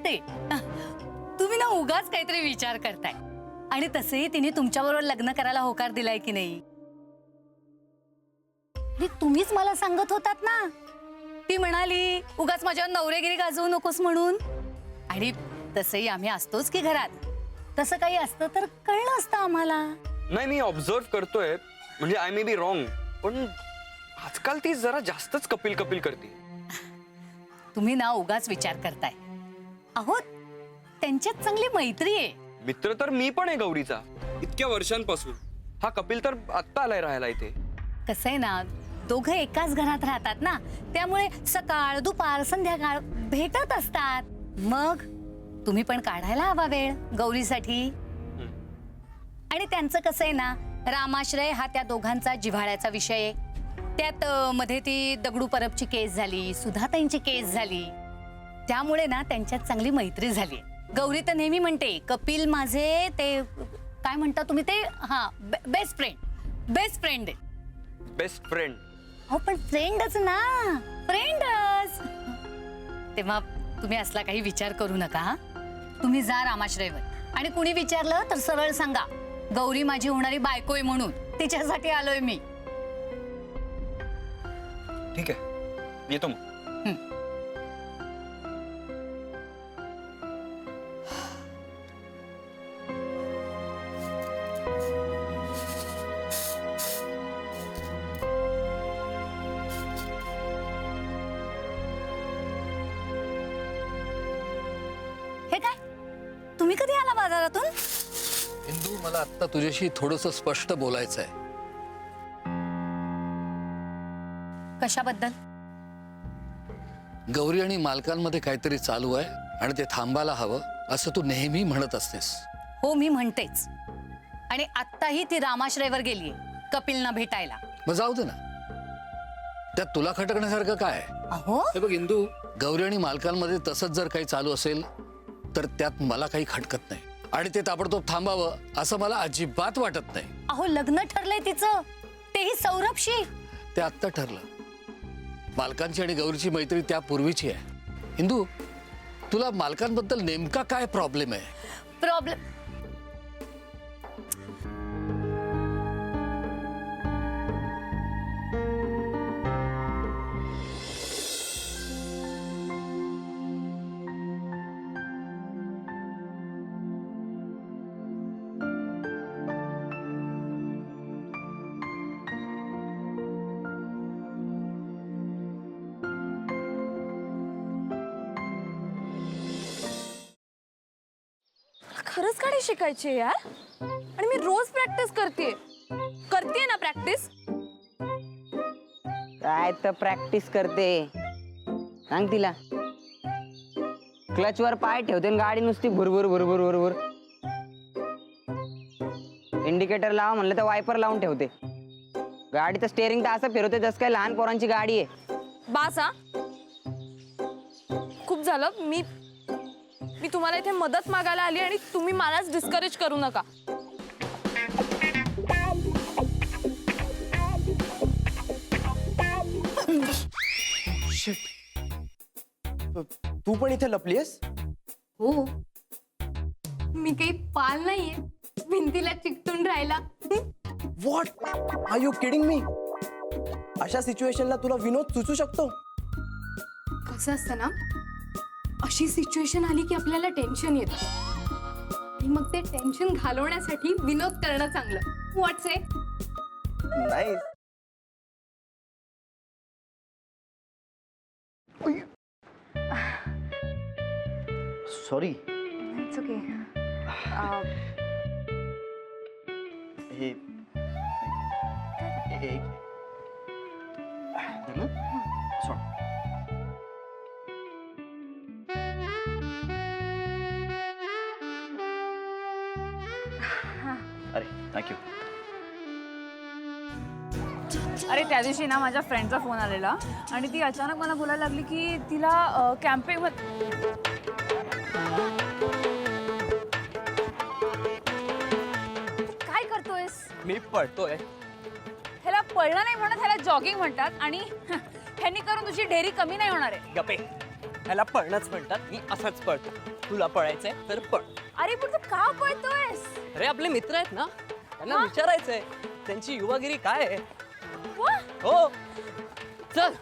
ते तुम्ही ना उगाच काहीतरी विचार करताय. आणि तसंही तिने तुमच्याबरोबर लग्न करायला होकार दिलाय की नाही. तुम्हीच मला सांगत होतात ना, ती म्हणाली उगाच माझ्यावर नवरेगिरी गाजवू नकोस म्हणून. आणि तसंही आम्ही असतोच की घरात. तसं काही असतं तर कळलं असतं आम्हाला. नाही, मी ऑब्झर्व करतोय, म्हणजे आय मे बी रॉंग, पण आजकाल ती जरा जास्तच कपिल कपिल करते. तुम्ही ना उगाच विचार करताय. अहो त्यांच्यात चांगली मैत्री आहे. मित्र तर मी पण आहे गौरीचा, इतक्या वर्षांपासून. हा कपिल तर आत्ता आलाय राहायला इथे. कसं आहे ना, दोघं एकाच घरात राहतात ना, त्यामुळे सकाळ दुपार संध्याकाळ भेटत असतात. मग तुम्ही पण काढायला हवा वेळ गौरीसाठी. आणि त्यांचं कसं आहे ना, रामाश्रय हा त्या दोघांचा जिव्हाळ्याचा विषय आहे. त्यात मध्ये ती दगडू परबची केस झाली, सुधाताईंची केस झाली, त्यामुळे ना त्यांच्यात चांगली मैत्री झाली. गौरी तर नेहमी म्हणते कपिल माझे ते काय म्हणता तुम्ही ते, हा बेस्ट फ्रेंड आहे. Best friend? हो पण फ्रेंडच ना, फ्रेंडच. तेव्हा तुम्ही असला काही विचार करू नका. तुम्ही जा रामाश्रयवर आणि कुणी विचारलं तर सरळ सांगा गौरी माझी होणारी बायको आहे म्हणून, तिच्यासाठी आलोय मी. ठीक आहे, येतो मग. हे काय, तुम्ही कधी आला बाजारातून? इंदू, मला आता तुझ्याशी थोडंसं स्पष्ट बोलायचं आहे. कशाबद्दल? गौरी आणि मालकांमध्ये काहीतरी चालू आहे आणि ते थांबायला हवं असं तू नेहमी म्हणत असतेस. हो मी म्हणतेच. आणि आत्ताही ती रामाश्रयवर गेलीये कपिलना भेटायला. मग जाऊ दे ना, त्यात तुला खटकण्यासारखं काय आहे? अहो हे बघ इंदू, गौरी आणि मालकांमध्ये तसंच जर काही चालू असेल तर त्यात मला काही खटकत नाही. आणि ते ताबडतोब थांबावं असं मला अजिबात वाटत नाही. अहो लग्न ठरलंय तिचं, तेही सौरभशी. ते आत्ता ठरलं. मालकांची आणि गौरीची मैत्री त्यापूर्वीची आहे. इंदू, तुला मालकांबद्दल नेमका काय प्रॉब्लेम आहे? प्रॉब्लेम खरंच गाडी शिकायची यार. आणि मी रोज प्रॅक्टिस करते ना प्रॅक्टिस. काय तर प्रॅक्टिस करते, सांग तिला. क्लच वर पाय ठेवते आणि गाडी नुसती भुरभुर भुरभुर भुरभुर. इंडिकेटर लावा म्हणलं तर वायपर लावून ठेवते. गाडीचं स्टेअरिंग तर असं फिरवते जसं काय लहान पोरांची गाडी आहे. बास हा, खूप झालं. मी तुम्हाला इथे मदत मागायला आली आणि तुम्ही मलाच डिस्करेज करू नका. तू पण इथे लपलीयस? हो, मी काही पाल नाहीये भिंतीला चिकटून राहायला. What are you kidding me? अशा सिच्युएशनला तुला विनोद सुचू शकतो? कसं असतं ना, अशी सिच्युएशन आली की आपल्याला टेन्शन येतं आणि मग ते टेन्शन घालवण्यासाठी विनोद करणं चांगलं. व्हॉट्स आहे? नाही. सॉरी. It's okay. हे अरे थँक्यू. अरे त्या दिवशी ना माझ्या फ्रेंडचा फोन आलेला आणि ती अचानक मला बोलायला लागली की तिला कॅम्पिंग काय करतोयस? मी पळतोय. ह्याला पळणं नाही म्हणत, ह्याला जॉगिंग म्हणतात. आणि ह्यांनी करून तुझी ढेरी कमी नाही होणार आहे. गप्पे. ह्याला पळणंच म्हणतात. मी असाच पळतो. तुला पळायचंय तर पळ. अरे पण तू का पळतोयस? अरे आपले मित्र आहेत ना, त्यांना विचारायचंय त्यांची युवागिरी काय आहे. वा, हो चल